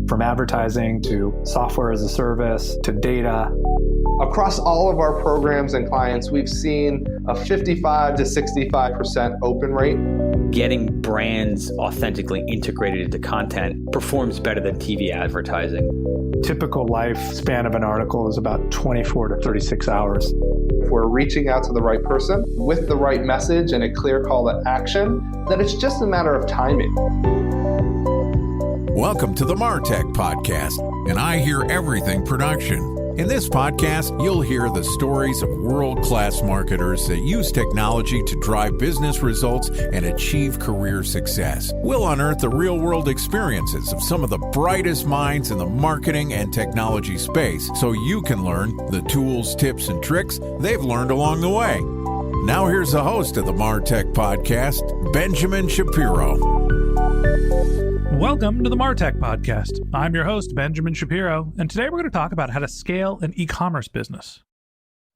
From advertising to software as a service to data. Across all of our programs and clients, we've seen a 55 to 65% open rate. Getting brands authentically integrated into content performs better than TV advertising. Typical lifespan of an article is about 24 to 36 hours. If we're reaching out to the right person with the right message and a clear call to action, then it's just a matter of timing. Welcome to the MarTech Podcast, and I Hear Everything production. In this podcast, you'll hear the stories of world-class marketers that use technology to drive business results and achieve career success. We'll unearth the real-world experiences of some of the brightest minds in the marketing and technology space so you can learn the tools, tips, and tricks they've learned along the way. Now here's the host of the MarTech Podcast, Benjamin Shapiro. Welcome to the MarTech Podcast. I'm your host, Benjamin Shapiro, and today we're going to talk about how to scale an e-commerce business.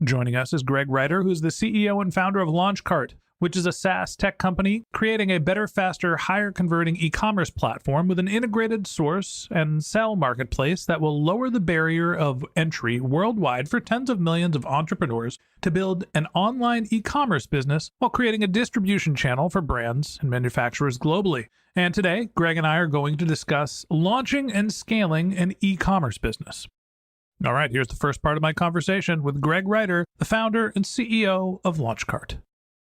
Joining us is Greg Reiter, who's the CEO and founder of LaunchCart, which is a SaaS tech company creating a better, faster, higher converting e-commerce platform with an integrated source and sell marketplace that will lower the barrier of entry worldwide for tens of millions of entrepreneurs to build an online e-commerce business while creating a distribution channel for brands and manufacturers globally. And today, Greg and I are going to discuss launching and scaling an e-commerce business. All right, here's the first part of my conversation with Greg Reiter, the founder and CEO of LaunchCart.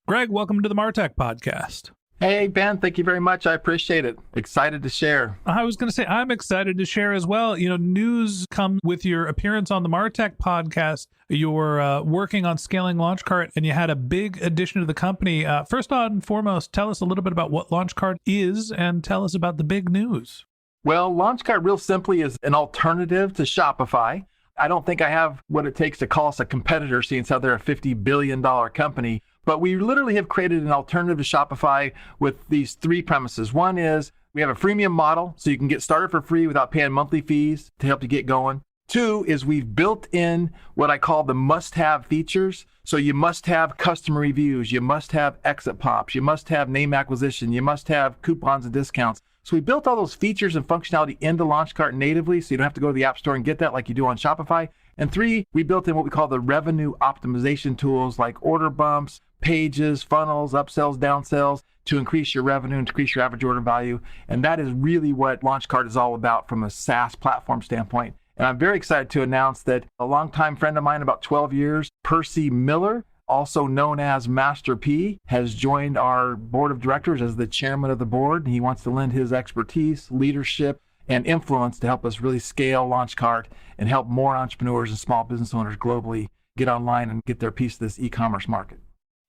Greg, welcome to the MarTech Podcast. Hey, Ben, thank you very much. I appreciate it. Excited to share. I was going to say, I'm excited to share as well. You know, news comes with your appearance on the MarTech Podcast. You're working on scaling LaunchCart, and you had a big addition to the company. First and foremost, tell us a little bit about what LaunchCart is, and tell us about the big news. Well, LaunchCart, real simply, is an alternative to Shopify. I don't think I have what it takes to call us a competitor, seeing how they're a $50 billion company. But we literally have created an alternative to Shopify with these three premises. One is we have a freemium model, so you can get started for free without paying monthly fees to help you get going. Two is we've built in what I call the must-have features. So you must have customer reviews, you must have exit pops, you must have name acquisition, you must have coupons and discounts. So we built all those features and functionality into LaunchCart natively, so you don't have to go to the App Store and get that like you do on Shopify. And three, we built in what we call the revenue optimization tools like order bumps, pages, funnels, upsells, downsells to increase your revenue and increase your average order value. And that is really what LaunchCart is all about from a SaaS platform standpoint. And I'm very excited to announce that a longtime friend of mine, about 12 years, Percy Miller, also known as Master P, has joined our board of directors as the chairman of the board. He wants to lend his expertise, leadership, and influence to help us really scale LaunchCart and help more entrepreneurs and small business owners globally get online and get their piece of this e-commerce market.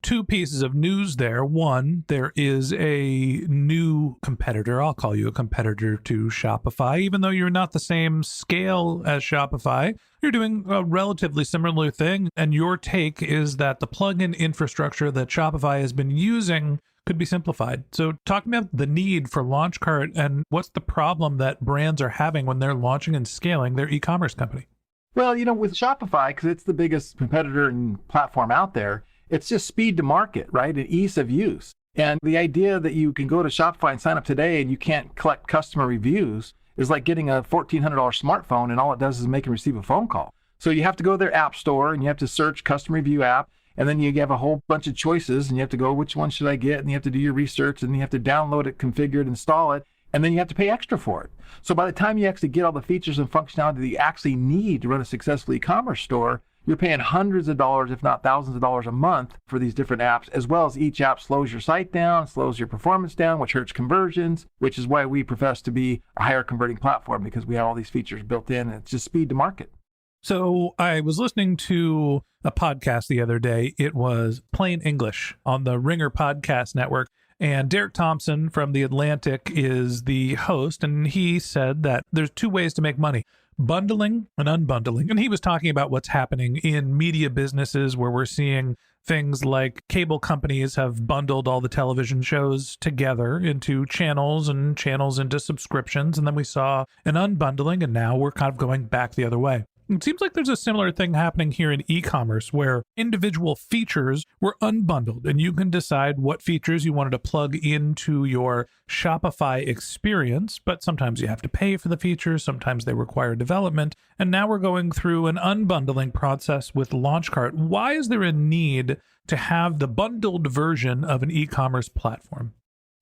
Two pieces of news there. One, there is a new competitor. I'll call you a competitor to Shopify. Even though you're not the same scale as Shopify, you're doing a relatively similar thing. And your take is that the plugin infrastructure that Shopify has been using could be simplified. So talk about the need for LaunchCart and what's the problem that brands are having when they're launching and scaling their e-commerce company. Well, you know, with Shopify, because it's the biggest competitor and platform out there, it's just speed to market, right? And ease of use. And the idea that you can go to Shopify and sign up today and you can't collect customer reviews is like getting a $1,400 smartphone and all it does is make and receive a phone call. So you have to go to their app store and you have to search customer review app. And then you have a whole bunch of choices and you have to go, which one should I get? And you have to do your research and you have to download it, configure it, install it. And then you have to pay extra for it. So by the time you actually get all the features and functionality that you actually need to run a successful e-commerce store, you're paying hundreds of dollars, if not thousands of dollars a month for these different apps, as well as each app slows your site down, slows your performance down, which hurts conversions, which is why we profess to be a higher converting platform because we have all these features built in and it's just speed to market. So I was listening to a podcast the other day. It was Plain English on the Ringer Podcast Network. And Derek Thompson from The Atlantic is the host. And he said that there's two ways to make money: bundling and unbundling. And he was talking about what's happening in media businesses where we're seeing things like cable companies have bundled all the television shows together into channels and channels into subscriptions. And then we saw an unbundling, and now we're kind of going back the other way. It seems like there's a similar thing happening here in e-commerce where individual features were unbundled and you can decide what features you wanted to plug into your Shopify experience, but sometimes you have to pay for the features, sometimes they require development, and now we're going through an unbundling process with Launchcart. Why is there a need to have the bundled version of an e-commerce platform?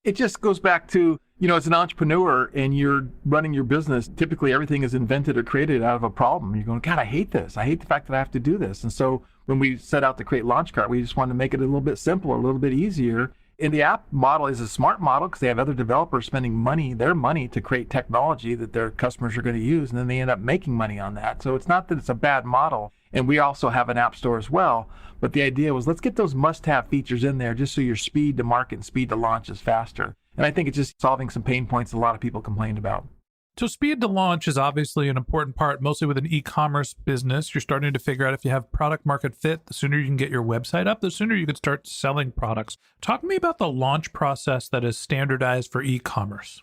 It just goes back to, as an entrepreneur and you're running your business, typically everything is invented or created out of a problem. You're going, God, I hate this. I hate the fact that I have to do this. And so when we set out to create Launchcart, we just wanted to make it a little bit simpler, a little bit easier. And the app model is a smart model because they have other developers spending their money to create technology that their customers are going to use, and then they end up making money on that. So it's not that it's a bad model. And we also have an app store as well. But the idea was, let's get those must-have features in there just so your speed to market and speed to launch is faster. And I think it's just solving some pain points a lot of people complained about. So speed to launch is obviously an important part, mostly with an e-commerce business. You're starting to figure out if you have product market fit. The sooner you can get your website up, the sooner you can start selling products. Talk to me about the launch process that is standardized for e-commerce.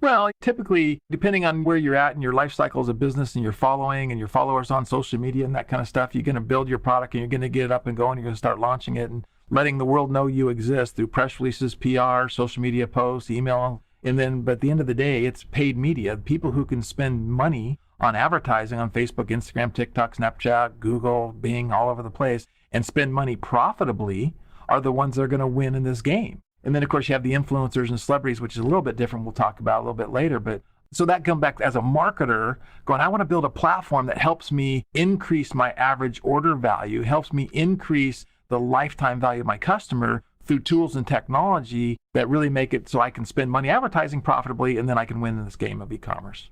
Well, typically, depending on where you're at in your life cycle as a business and your following and your followers on social media and that kind of stuff, you're going to build your product and you're going to get it up and going. You're going to start launching it and letting the world know you exist through press releases, PR, social media posts, email. And then, but at the end of the day, it's paid media. People who can spend money on advertising on Facebook, Instagram, TikTok, Snapchat, Google, Bing, all over the place, and spend money profitably are the ones that are going to win in this game. And then, of course, you have the influencers and celebrities, which is a little bit different. We'll talk about a little bit later. But so that comes back as a marketer going, I want to build a platform that helps me increase my average order value, helps me increase the lifetime value of my customer through tools and technology that really make it so I can spend money advertising profitably, and then I can win in this game of e-commerce.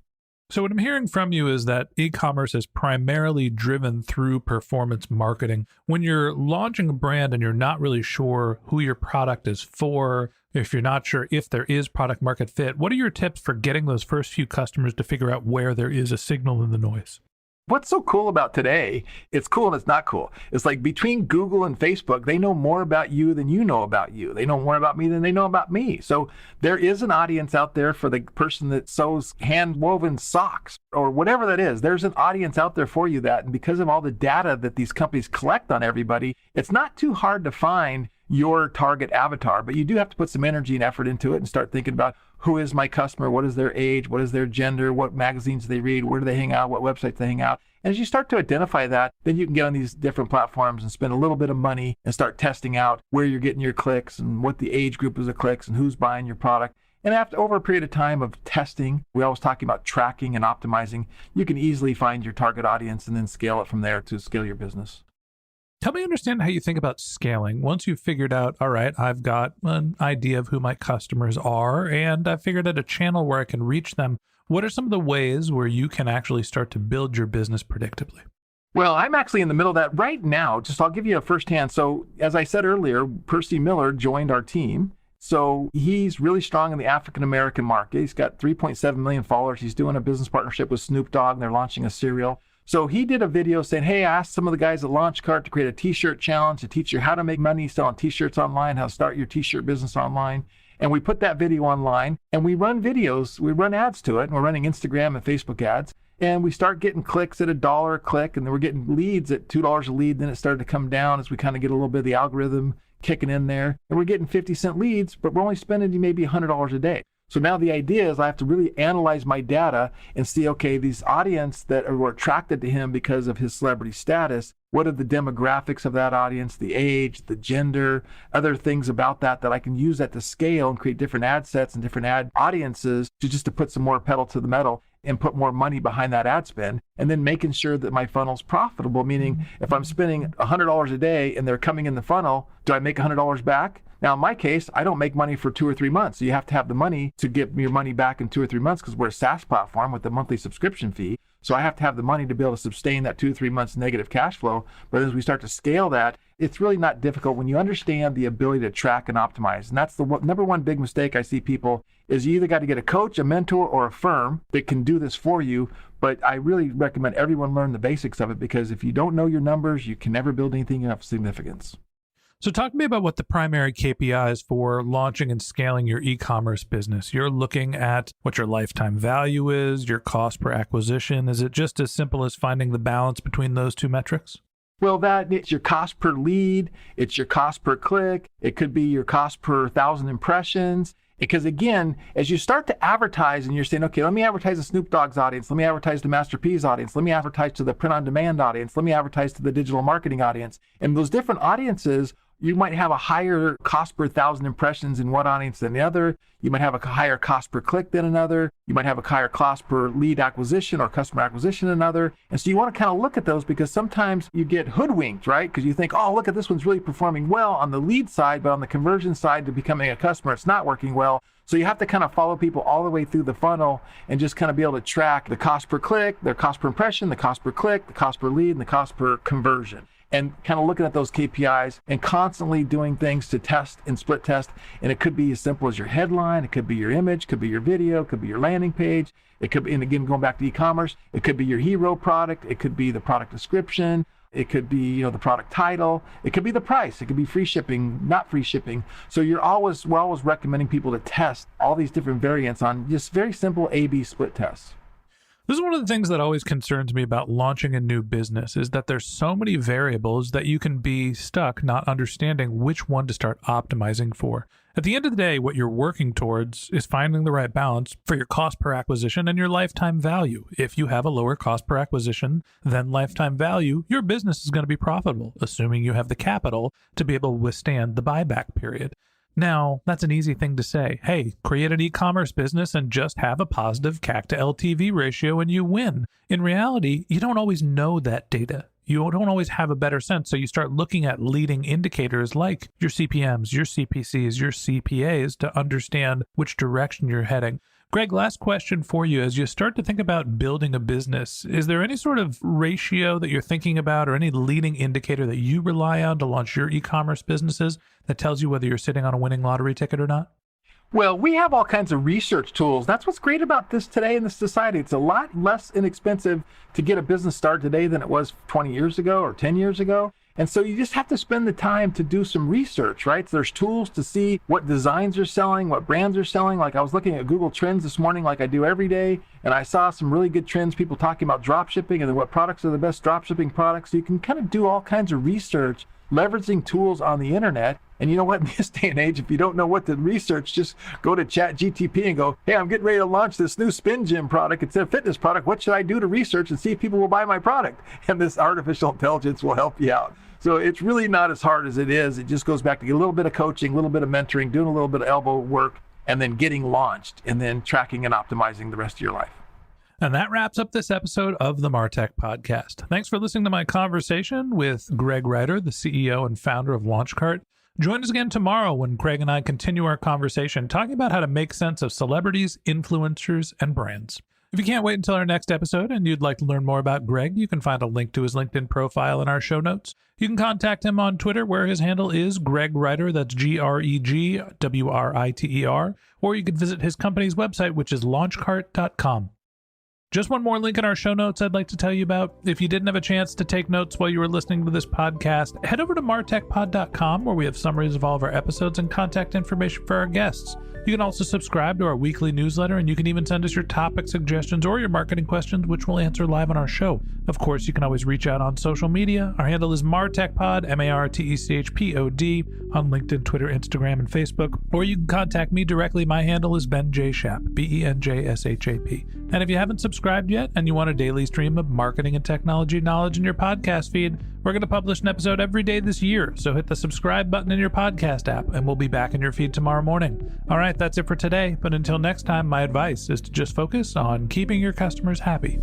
So what I'm hearing from you is that e-commerce is primarily driven through performance marketing. When you're launching a brand and you're not really sure who your product is for, if you're not sure if there is product market fit, what are your tips for getting those first few customers to figure out where there is a signal in the noise? What's so cool about today, it's cool and it's not cool. It's like between Google and Facebook, they know more about you than you know about you. They know more about me than they know about me. So there is an audience out there for the person that sews hand-woven socks or whatever that is. There's an audience out there for you that, and because of all the data that these companies collect on everybody, it's not too hard to find your target avatar, but you do have to put some energy and effort into it and start thinking about who is my customer, what is their age, what is their gender, what magazines they read, where do they hang out, what websites they hang out. And as you start to identify that, then you can get on these different platforms and spend a little bit of money and start testing out where you're getting your clicks and what the age group is of clicks and who's buying your product. And after over a period of time of testing, we're always talking about tracking and optimizing, you can easily find your target audience and then scale it from there to scale your business. Help me understand how you think about scaling. Once you've figured out, all right, I've got an idea of who my customers are, and I've figured out a channel where I can reach them, what are some of the ways where you can actually start to build your business predictably? Well, I'm actually in the middle of that right now. I'll give you a firsthand. So as I said earlier, Percy Miller joined our team. So he's really strong in the African-American market. He's got 3.7 million followers. He's doing a business partnership with Snoop Dogg, and they're launching a cereal. So he did a video saying, hey, I asked some of the guys at Launchcart to create a t-shirt challenge to teach you how to make money selling t-shirts online, how to start your t-shirt business online. And we put that video online and we run videos, we run ads to it. And we're running Instagram and Facebook ads. And we start getting clicks at $1 a click, and then we're getting leads at $2 a lead. Then it started to come down as we kind of get a little bit of the algorithm kicking in there. And we're getting 50-cent leads, but we're only spending maybe $100 a day. So now the idea is I have to really analyze my data and see, okay, these audience that were attracted to him because of his celebrity status, what are the demographics of that audience, the age, the gender, other things about that I can use that to scale and create different ad sets and different ad audiences to put some more pedal to the metal and put more money behind that ad spend, and then making sure that my funnel's profitable, meaning if I'm spending $100 a day and they're coming in the funnel, do I make $100 back? Now, in my case, I don't make money for 2 or 3 months. So you have to have the money to get your money back in 2 or 3 months because we're a SaaS platform with a monthly subscription fee. So I have to have the money to be able to sustain that 2 or 3 months negative cash flow. But as we start to scale that, it's really not difficult when you understand the ability to track and optimize. And that's the number one big mistake I see people is you either got to get a coach, a mentor, or a firm that can do this for you. But I really recommend everyone learn the basics of it, because if you don't know your numbers, you can never build anything of significance. So talk to me about what the primary KPIs for launching and scaling your e-commerce business. You're looking at what your lifetime value is, your cost per acquisition. Is it just as simple as finding the balance between those two metrics? Well, it's your cost per lead, it's your cost per click, it could be your cost per 1,000 impressions. Because again, as you start to advertise and you're saying, okay, let me advertise to Snoop Dogg's audience, let me advertise to Master P's audience, let me advertise to the print-on-demand audience, let me advertise to the digital marketing audience. And those different audiences, you might have a higher cost per 1,000 impressions in one audience than the other. You might have a higher cost per click than another. You might have a higher cost per lead acquisition or customer acquisition than another. And so you want to kind of look at those because sometimes you get hoodwinked, right? Because you think, oh, look at this one's really performing well on the lead side, but on the conversion side to becoming a customer, it's not working well. So you have to kind of follow people all the way through the funnel and just kind of be able to track the cost per click, their cost per impression, the cost per click, the cost per lead, and the cost per conversion. And kind of looking at those KPIs and constantly doing things to test and split test. And it could be as simple as your headline, it could be your image, could be your video, it could be your landing page. It could be, and again, going back to e-commerce, it could be your hero product, it could be the product description, it could be, the product title, it could be the price, it could be free shipping, not free shipping. So we're always recommending people to test all these different variants on just very simple A/B split tests. This is one of the things that always concerns me about launching a new business is that there's so many variables that you can be stuck not understanding which one to start optimizing for. At the end of the day, what you're working towards is finding the right balance for your cost per acquisition and your lifetime value. If you have a lower cost per acquisition than lifetime value, your business is going to be profitable, assuming you have the capital to be able to withstand the buyback period. Now, that's an easy thing to say. Hey, create an e-commerce business and just have a positive CAC to LTV ratio and you win. In reality, you don't always know that data. You don't always have a better sense, so you start looking at leading indicators like your CPMs, your CPCs, your CPAs to understand which direction you're heading. Greg, last question for you. As you start to think about building a business, is there any sort of ratio that you're thinking about or any leading indicator that you rely on to launch your e-commerce businesses that tells you whether you're sitting on a winning lottery ticket or not? Well, we have all kinds of research tools. That's what's great about this today in this society. It's a lot less inexpensive to get a business started today than it was 20 years ago or 10 years ago. And so you just have to spend the time to do some research, right? So there's tools to see what designs are selling, what brands are selling. Like I was looking at Google Trends this morning like I do every day, and I saw some really good trends, people talking about drop shipping and then what products are the best drop shipping products. So you can kind of do all kinds of research, leveraging tools on the internet. And you know what, in this day and age, if you don't know what to research, just go to ChatGTP and go, hey, I'm getting ready to launch this new spin gym product. It's a fitness product. What should I do to research and see if people will buy my product? And this artificial intelligence will help you out. So it's really not as hard as it is. It just goes back to a little bit of coaching, a little bit of mentoring, doing a little bit of elbow work, and then getting launched and then tracking and optimizing the rest of your life. And that wraps up this episode of the Martech Podcast. Thanks for listening to my conversation with Greg Ryder, the CEO and founder of LaunchCart. Join us again tomorrow when Craig and I continue our conversation talking about how to make sense of celebrities, influencers, and brands. If you can't wait until our next episode and you'd like to learn more about Greg, you can find a link to his LinkedIn profile in our show notes. You can contact him on Twitter, where his handle is Greg Ryder, that's GregWriter, or you can visit his company's website, which is launchcart.com. Just one more link in our show notes I'd like to tell you about. If you didn't have a chance to take notes while you were listening to this podcast, head over to martechpod.com, where we have summaries of all of our episodes and contact information for our guests. You can also subscribe to our weekly newsletter, and you can even send us your topic suggestions or your marketing questions, which we'll answer live on our show. Of course, you can always reach out on social media. Our handle is MarTechPod, MarTechPod, on LinkedIn, Twitter, Instagram, and Facebook. Or you can contact me directly. My handle is Ben J. Shap, BenJShap. And if you haven't subscribed yet and you want a daily stream of marketing and technology knowledge in your podcast feed, we're going to publish an episode every day this year. So hit the subscribe button in your podcast app, and we'll be back in your feed tomorrow morning. All right, that's it for today. But until next time, my advice is to just focus on keeping your customers happy.